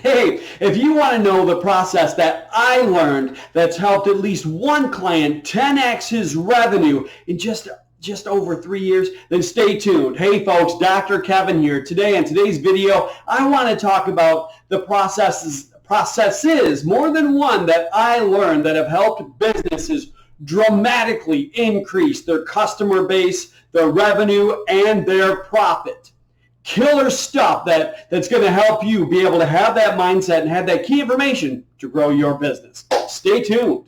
Hey, if you want to know the process that I learned that's helped at least one client 10x his revenue in just over 3 years, then stay tuned. Hey folks, Dr. Kevin here. Today in today's video, I want to talk about the processes, more than one, that I learned that have helped businesses dramatically increase their customer base, their revenue, and their profit. Killer stuff that's going to help you be able to have that mindset and have that key information to grow your business. Stay tuned.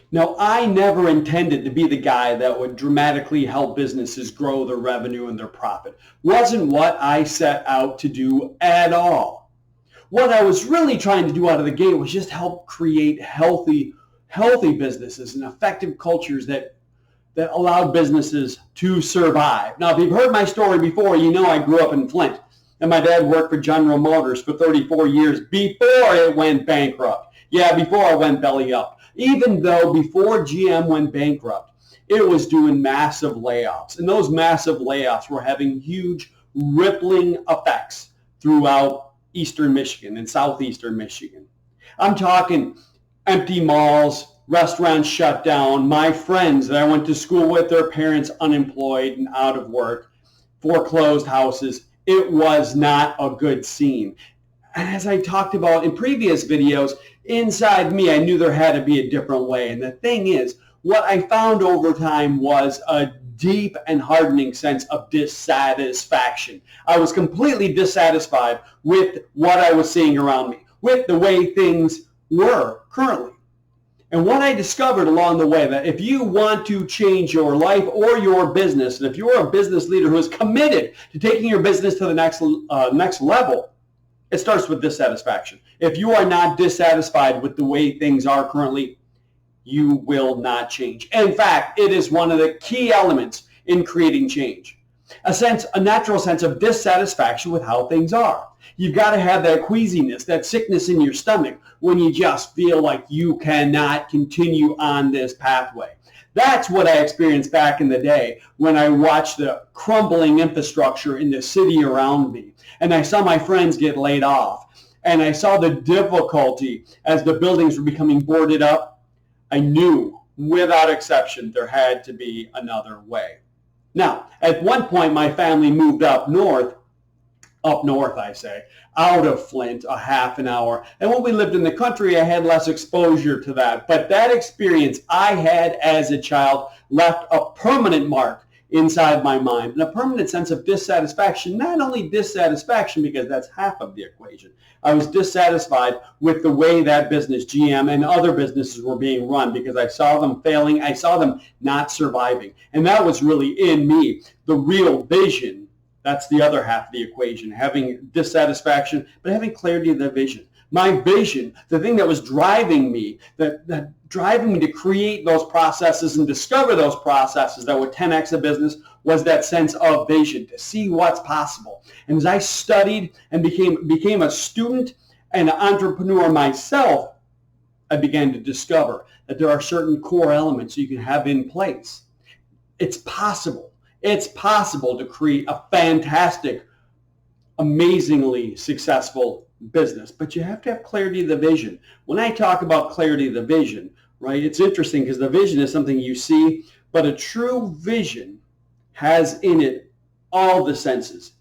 Now, I never intended to be the guy that would dramatically help businesses grow their revenue and their profit. Wasn't what I set out to do at all. What I was really trying to do out of the gate was just help create healthy businesses and effective cultures that allowed businesses to survive. Now, if you've heard my story before, you know I grew up in Flint, and my dad worked for General Motors for 34 years before it went bankrupt. Yeah, before I went belly up. Even though before GM went bankrupt, it was doing massive layoffs. And those massive layoffs were having huge rippling effects throughout eastern Michigan and southeastern Michigan. I'm talking empty malls, restaurants shut down, my friends that I went to school with, their parents unemployed and out of work, foreclosed houses. It was not a good scene. And as I talked about in previous videos, inside me, I knew there had to be a different way. And the thing is, what I found over time was a deep and hardening sense of dissatisfaction. I was completely dissatisfied with what I was seeing around me, with the way things were currently. And what I discovered along the way, that if you want to change your life or your business, and if you're a business leader who is committed to taking your business to the next level, it starts with dissatisfaction. If you are not dissatisfied with the way things are currently, you will not change. In fact, it is one of the key elements in creating change. A natural sense of dissatisfaction with how things are. You've got to have that queasiness, that sickness in your stomach when you just feel like you cannot continue on this pathway. That's what I experienced back in the day when I watched the crumbling infrastructure in the city around me. And I saw my friends get laid off. And I saw the difficulty as the buildings were becoming boarded up. I knew, without exception, there had to be another way. Now, at one point, my family moved up north, out of Flint, a half an hour. And when we lived in the country, I had less exposure to that. But that experience I had as a child left a permanent mark inside my mind, and a permanent sense of dissatisfaction. Not only dissatisfaction, because that's half of the equation. I was dissatisfied with the way that business, GM, and other businesses were being run, because I saw them failing. I saw them not surviving. And that was really in me. The real vision, that's the other half of the equation, having dissatisfaction, but having clarity of the vision. My vision, the thing that was driving me, that driving me to create those processes and discover those processes that would 10x a business, was that sense of vision, to see what's possible. And as I studied and became a student and an entrepreneur myself, I began to discover that there are certain core elements you can have in place. It's possible. It's possible to create a fantastic, amazingly successful business, but you have to have clarity of the vision. When I talk about clarity of the vision, right, it's interesting because the vision is something you see, but a true vision has in it all the senses.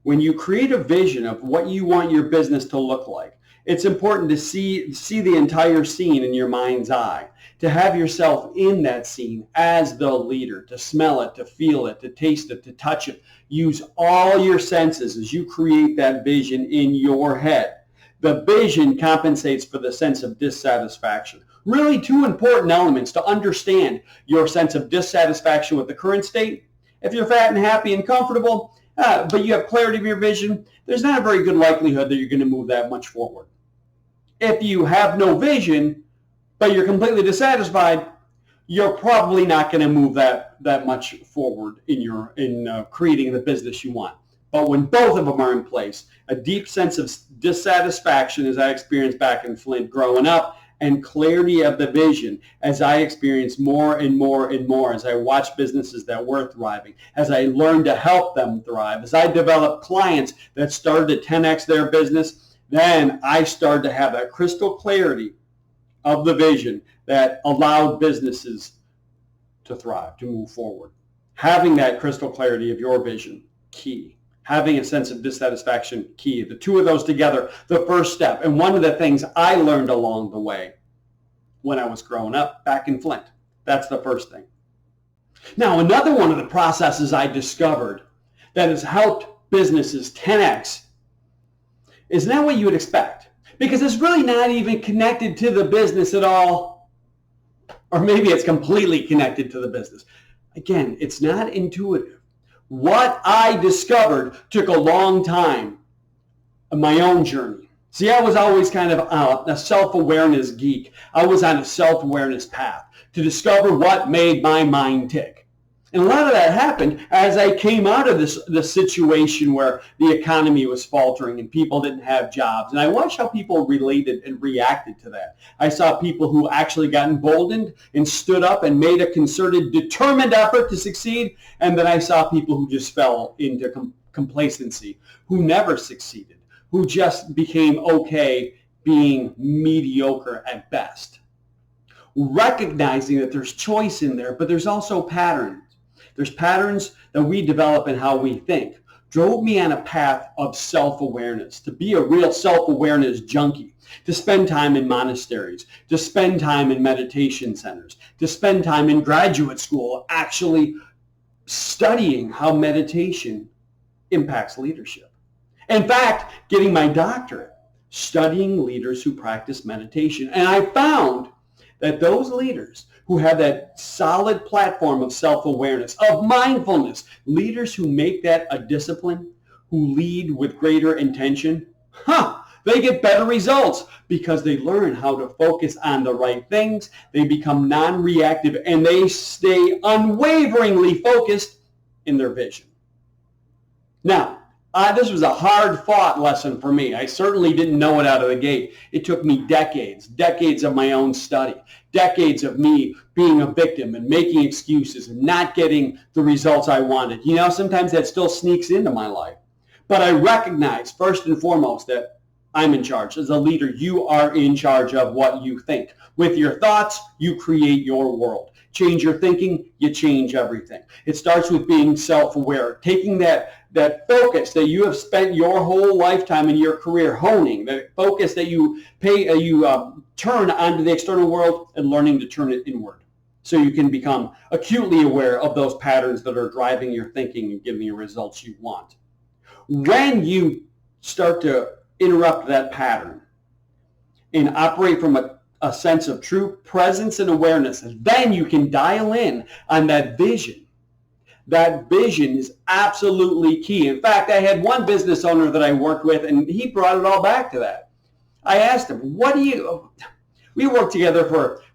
When you create a vision of what you want your business to look like, it's important to see the entire scene in your mind's eye, to have yourself in that scene as the leader, to smell it, to feel it, to taste it, to touch it. Use all your senses as you create that vision in your head. The vision compensates for the sense of dissatisfaction. Really two important elements to understand your sense of dissatisfaction with the current state. If you're fat and happy and comfortable, but you have clarity of your vision, there's not a very good likelihood that you're going to move that much forward. if you have no vision, but you're completely dissatisfied, you're probably not going to move that much forward in creating the business you want. But when both of them are in place, a deep sense of dissatisfaction, as I experienced back in Flint growing up, and clarity of the vision, as I experienced more and more and more, as I watched businesses that were thriving, as I learned to help them thrive, as I developed clients that started to 10x their business, then I started to have that crystal clarity of the vision that allowed businesses to thrive, to move forward. Having that crystal clarity of your vision, key. Having a sense of dissatisfaction, key. The two of those together, the first step. And one of the things I learned along the way when I was growing up back in Flint, that's the first thing. Now, another one of the processes I discovered that has helped businesses 10x is not what you would expect, because it's really not even connected to the business at all, or maybe it's completely connected to the business. Again, it's not intuitive. What I discovered took a long time of my own journey. See, I was always kind of a self-awareness geek. I was on a self-awareness path to discover what made my mind tick. And a lot of that happened as I came out of this situation where the economy was faltering and people didn't have jobs. And I watched how people related and reacted to that. I saw people who actually got emboldened and stood up and made a concerted, determined effort to succeed. And then I saw people who just fell into complacency, who never succeeded, who just became okay being mediocre at best. Recognizing that there's choice in there, but there's also patterns. There's patterns that we develop in how we think. Drove me on a path of self-awareness, to be a real self-awareness junkie, to spend time in monasteries, to spend time in meditation centers, to spend time in graduate school actually studying how meditation impacts leadership. In fact, getting my doctorate, studying leaders who practice meditation. And I found that those leaders who have that solid platform of self-awareness, of mindfulness, leaders who make that a discipline, who lead with greater intention, they get better results because they learn how to focus on the right things. They become non-reactive and they stay unwaveringly focused in their vision. Now, this was a hard-fought lesson for me. I certainly didn't know it out of the gate. It took me decades of my own study, decades of me being a victim and making excuses and not getting the results I wanted. You know, sometimes that still sneaks into my life. But I recognize, first and foremost, that I'm in charge. As a leader, you are in charge of what you think. With your thoughts, you create your world. Change your thinking, you change everything. It starts with being self-aware, taking that focus that you have spent your whole lifetime in your career honing, that focus that you turn onto the external world and learning to turn it inward. So you can become acutely aware of those patterns that are driving your thinking and giving you results you want. When you start to interrupt that pattern and operate from a sense of true presence and awareness, and then you can dial in on that vision. That vision is absolutely key. In fact, I had one business owner that I worked with, and he brought it all back to that. I asked him, we worked together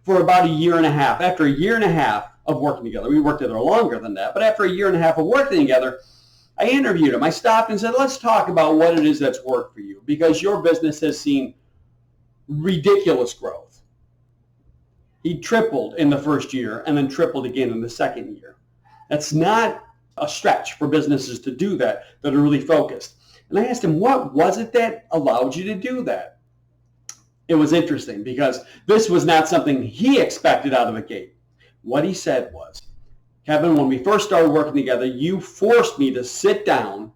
for about a year and a half. After a year and a half of working together, we worked together longer than that, but after a year and a half of working together, I interviewed him. I stopped and said, let's talk about what it is that's worked for you, because your business has seen ridiculous growth. He tripled in the first year and then tripled again in the second year. That's not a stretch for businesses to do that are really focused. And I asked him, what was it that allowed you to do that? It was interesting because this was not something he expected out of the gate. What he said was, Kevin, when we first started working together, you forced me to sit down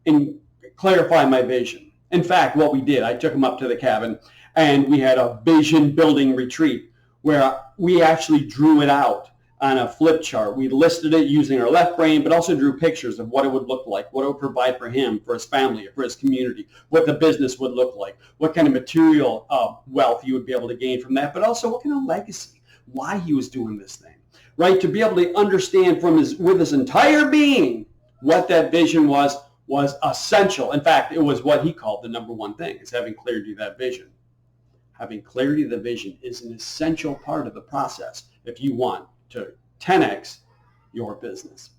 and clarify my vision. In fact, what we did, I took him up to the cabin and we had a vision building retreat where we actually drew it out on a flip chart. We listed it using our left brain, but also drew pictures of what it would look like, what it would provide for him, for his family, for his community, what the business would look like, what kind of material wealth you would be able to gain from that, but also what kind of legacy, why he was doing this thing, right? To be able to understand with his entire being what that vision was essential. In fact, it was what he called the number one thing, is having clarity of that vision. Having clarity of the vision is an essential part of the process if you want to 10x your business.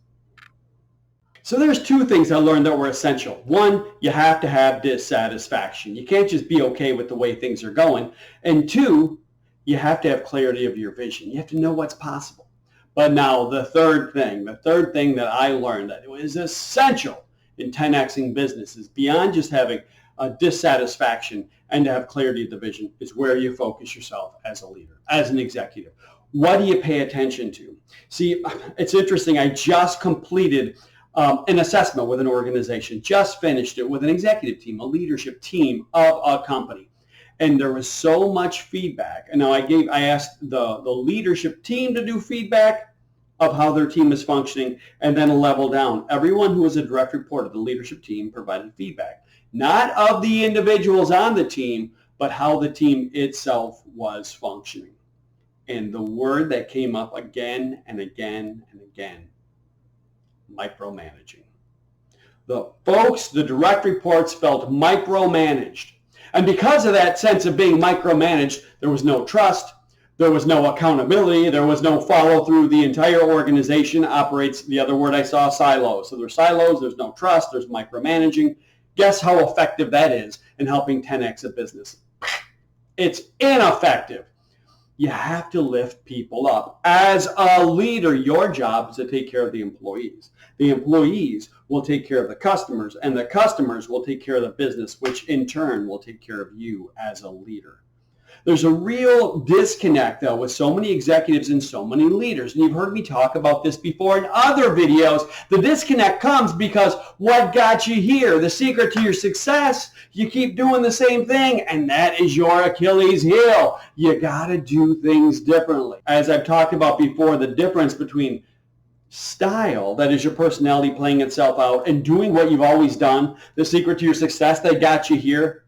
So there's two things I learned that were essential. One, you have to have dissatisfaction. You can't just be okay with the way things are going. And two, you have to have clarity of your vision. You have to know what's possible. But now the third thing that I learned that is essential in 10xing businesses beyond just having a dissatisfaction and to have clarity of the vision is where you focus yourself as a leader, as an executive. What do you pay attention to? See, it's interesting. I just completed an assessment with an organization, just finished it with an executive team, a leadership team of a company. And there was so much feedback. And now I asked the leadership team to do feedback of how their team is functioning and then a level down. Everyone who was a direct report of the leadership team provided feedback, not of the individuals on the team, but how the team itself was functioning. And the word that came up again and again and again, micromanaging. The folks, the direct reports felt micromanaged. And because of that sense of being micromanaged, there was no trust, there was no accountability, there was no follow through. The entire organization operates, the other word I saw, silos. So there's silos, there's no trust, there's micromanaging. Guess how effective that is in helping 10x a business? It's ineffective. You have to lift people up. As a leader, your job is to take care of the employees. The employees will take care of the customers, and the customers will take care of the business, which in turn will take care of you as a leader. There's a real disconnect, though, with so many executives and so many leaders. And you've heard me talk about this before in other videos. The disconnect comes because what got you here? The secret to your success, you keep doing the same thing, and that is your Achilles heel. You got to do things differently. As I've talked about before, the difference between style, that is your personality playing itself out, and doing what you've always done, the secret to your success that got you here,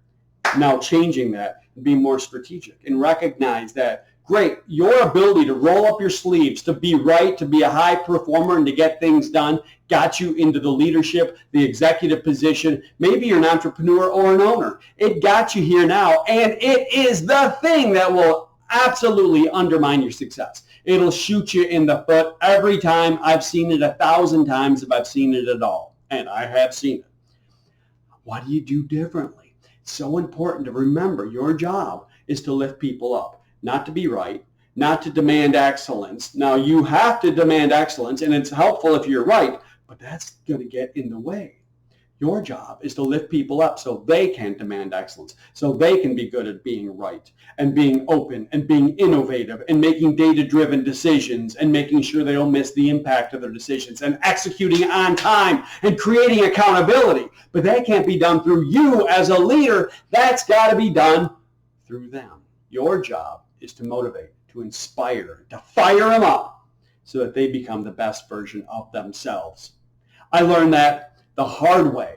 now changing that. Be more strategic and recognize that, great, your ability to roll up your sleeves, to be right, to be a high performer and to get things done got you into the leadership, the executive position. Maybe you're an entrepreneur or an owner. It got you here now, and it is the thing that will absolutely undermine your success. It'll shoot you in the foot every time. I've seen it 1,000 times if I've seen it at all, and I have seen it. What do you do differently? It's so important to remember your job is to lift people up, not to be right, not to demand excellence. Now, you have to demand excellence, and it's helpful if you're right, but that's going to get in the way. Your job is to lift people up so they can demand excellence, so they can be good at being right and being open and being innovative and making data-driven decisions and making sure they don't miss the impact of their decisions and executing on time and creating accountability. But that can't be done through you as a leader. That's got to be done through them. Your job is to motivate, to inspire, to fire them up so that they become the best version of themselves. I learned that the hard way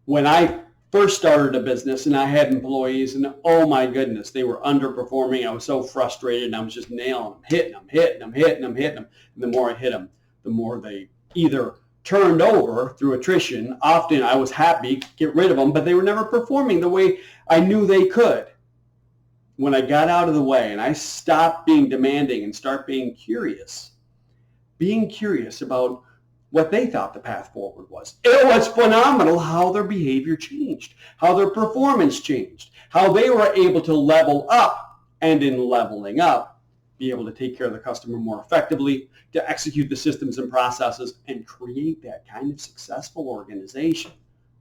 when I first started a business and I had employees, and oh my goodness, they were underperforming. I was so frustrated, and I was just nailing them, hitting them. And the more I hit them, the more they either turned over through attrition. Often I was happy to get rid of them, but they were never performing the way I knew they could. When I got out of the way and I stopped being demanding and start being curious about what they thought the path forward was. It was phenomenal how their behavior changed, how their performance changed, how they were able to level up, and in leveling up, be able to take care of the customer more effectively, to execute the systems and processes, and create that kind of successful organization.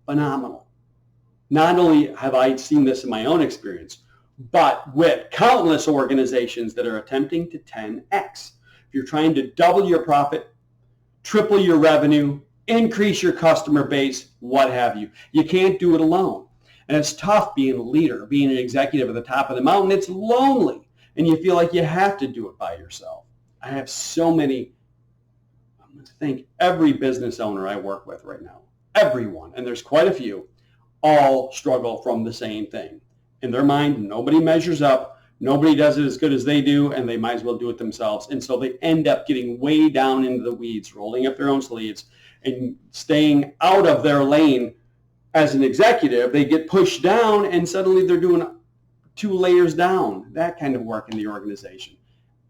Phenomenal. Not only have I seen this in my own experience, but with countless organizations that are attempting to 10x. If you're trying to double your profit, triple your revenue, increase your customer base, what have you. You can't do it alone. And it's tough being a leader, being an executive at the top of the mountain. It's lonely, and you feel like you have to do it by yourself. I have so many, I'm going to thank every business owner I work with right now, everyone, and there's quite a few, all struggle from the same thing. In their mind, nobody measures up. Nobody does it as good as they do, and they might as well do it themselves. And so they end up getting way down into the weeds, rolling up their own sleeves, and staying out of their lane as an executive. They get pushed down, and suddenly they're doing 2 layers down, that kind of work in the organization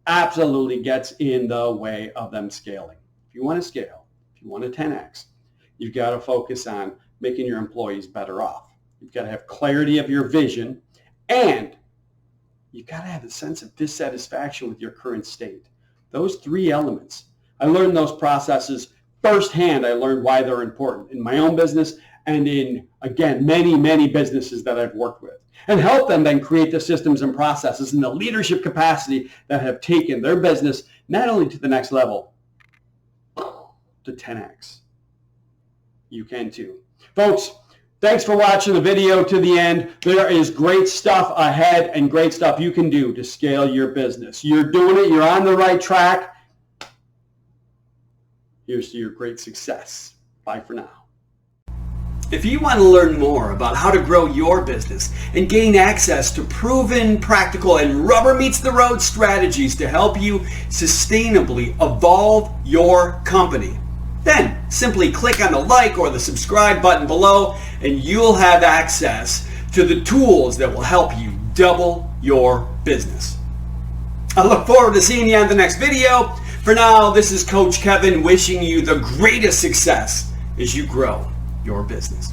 absolutely gets in the way of them scaling. If you want to scale, if you want to 10x, you've got to focus on making your employees better off. You've got to have clarity of your vision, and you've got to have a sense of dissatisfaction with your current state. Those 3 elements. I learned those processes firsthand. I learned why they're important in my own business and in, again, many, many businesses that I've worked with, and help them then create the systems and processes in the leadership capacity that have taken their business not only to the next level, to 10x. You can too. Folks, thanks for watching the video to the end. There is great stuff ahead and great stuff you can do to scale your business. You're doing it. You're on the right track. Here's to your great success. Bye for now. If you want to learn more about how to grow your business and gain access to proven, practical, and rubber meets the road strategies to help you sustainably evolve your company, then simply click on the like or the subscribe button below and you'll have access to the tools that will help you double your business. I look forward to seeing you on the next video. For now, this is Coach Kevin wishing you the greatest success as you grow your business.